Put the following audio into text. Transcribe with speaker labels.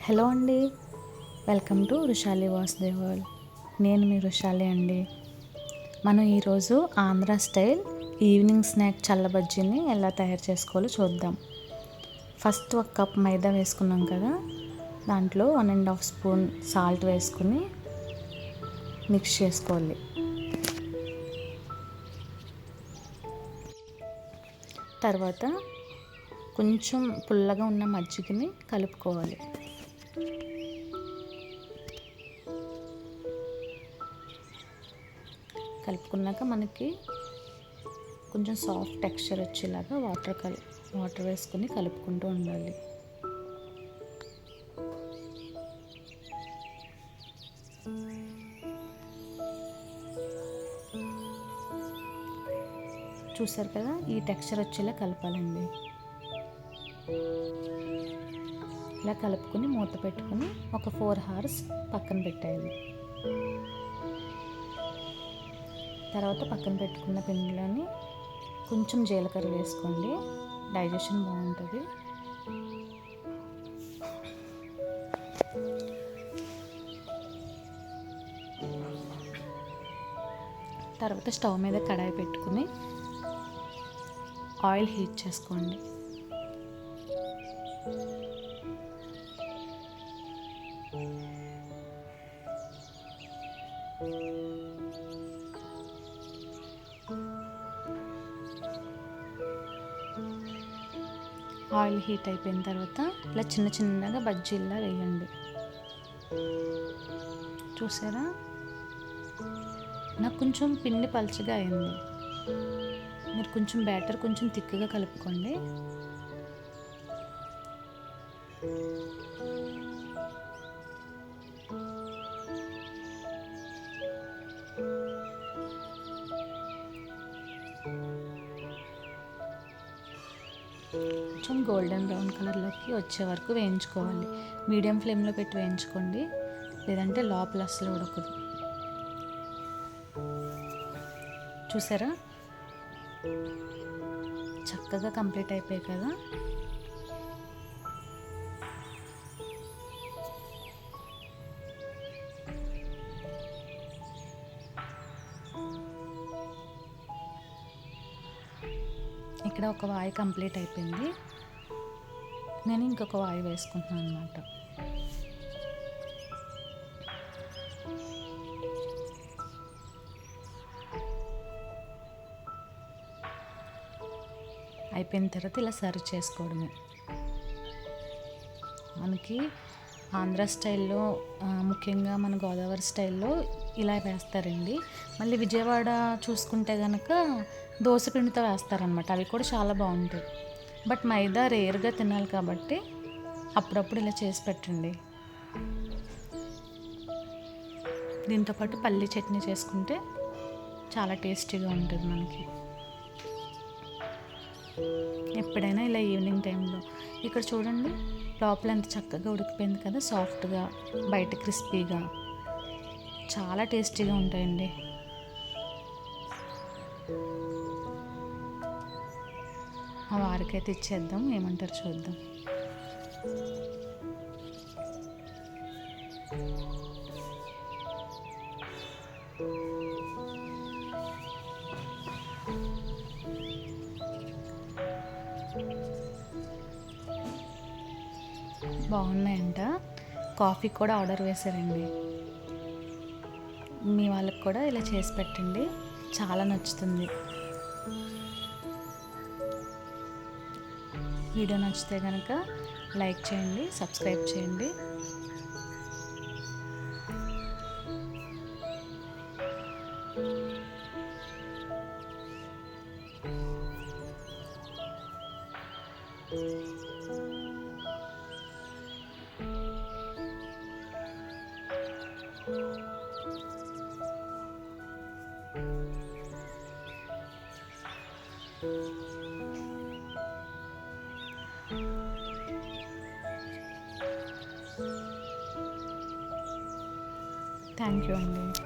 Speaker 1: Hello అండి, welcome to Vrushali Vasudev world. నేను మీ వృషాలి అండి. మనం ఈరోజు ఆంధ్ర స్టైల్ ఈవినింగ్ స్నాక్ చల్లబజ్జీని ఎలా తయారు చేసుకోవాలో చూద్దాం. ఫస్ట్ ఒక కప్ మైదా వేసుకున్నాం కదా, దాంట్లో 1.5 స్పూన్ సాల్ట్ వేసుకుని మిక్స్ చేసుకోవాలి. తర్వాత కొంచెం పుల్లగా ఉన్న మజ్జిగని కలుపుకోవాలి. కలుపుకున్నాక మనకి కొంచెం సాఫ్ట్ టెక్స్చర్ వచ్చేలాగా వాటర్ వేసుకుని కలుపుకుంటూ ఉండాలి. చూసారు కదా, ఈ టెక్స్చర్ వచ్చేలా కలపాలండి. ఇలా కలుపుకొని మూత పెట్టుకుని ఒక 4 hours పక్కన పెట్టేయాలి. తర్వాత పక్కన పెట్టుకున్న పిండిలోని కొంచెం జీలకర్ర వేసుకోండి, డైజెషన్ బాగుంటుంది. తర్వాత స్టవ్ మీద కడాయి పెట్టుకుని ఆయిల్ హీట్ చేసుకోండి. ఆయిల్ హీట్ అయిపోయిన తర్వాత ఇలా చిన్న చిన్నగా బజ్జీల్లా వేయండి. చూసారా, నాకు కొంచెం పిండి పలుచగా అయింది. మీరు కొంచెం బ్యాటర్ కొంచెం థిక్గా కలుపుకోండి. కొంచెం గోల్డెన్ బ్రౌన్ కలర్లోకి వచ్చే వరకు వేయించుకోవాలి. మీడియం ఫ్లేమ్లో పెట్టి వేయించుకోండి, లేదంటే లోపల అసలు ఉడకదు. చూసారా, చక్కగా కంప్లీట్ అయిపోయాయి కదా. ఇక్కడ ఒక వాయి కంప్లీట్ అయిపోయింది. నేను ఇంకొక వాయి వేసుకుంటున్నాను అన్నమాట. అయిపోయిన తర్వాత ఇలా సర్వ్ చేసుకోవడమే. మనకి ఆంధ్ర స్టైల్లో, ముఖ్యంగా మన గోదావరి స్టైల్లో ఇలా వేస్తారండి. మళ్ళీ విజయవాడ చూసుకుంటే కనుక దోసపిండితో వేస్తారనమాట. అవి కూడా చాలా బాగుంటాయి. బట్ మైదా రేర్గా తినాలి కాబట్టి అప్పుడప్పుడు ఇలా చేసి పెట్టండి. దీంతోపాటు పల్లీ చట్నీ చేసుకుంటే చాలా టేస్టీగా ఉంటుంది మనకి. ఎప్పుడైనా ఇలా ఈవినింగ్ టైంలో. ఇక్కడ చూడండి, లోపల ఎంత చక్కగా ఉడికిపోయింది కదా, సాఫ్ట్గా, బయట క్రిస్పీగా, చాలా టేస్టీగా ఉంటాయండి. ఆ వారికైతే ఇచ్చేద్దాం, ఏమంటారు చూద్దాం. బాగున్నాయంట. కాఫీ కూడా ఆర్డర్ వేశారండి. మీ వాళ్ళకి కూడా ఇలా చేసి పెట్టండి, చాలా నచ్చుతుంది. వీడియో నచ్చితే కనుక లైక్ చేయండి, సబ్స్క్రైబ్ చేయండి. థ్యాంక్ యూ అండి.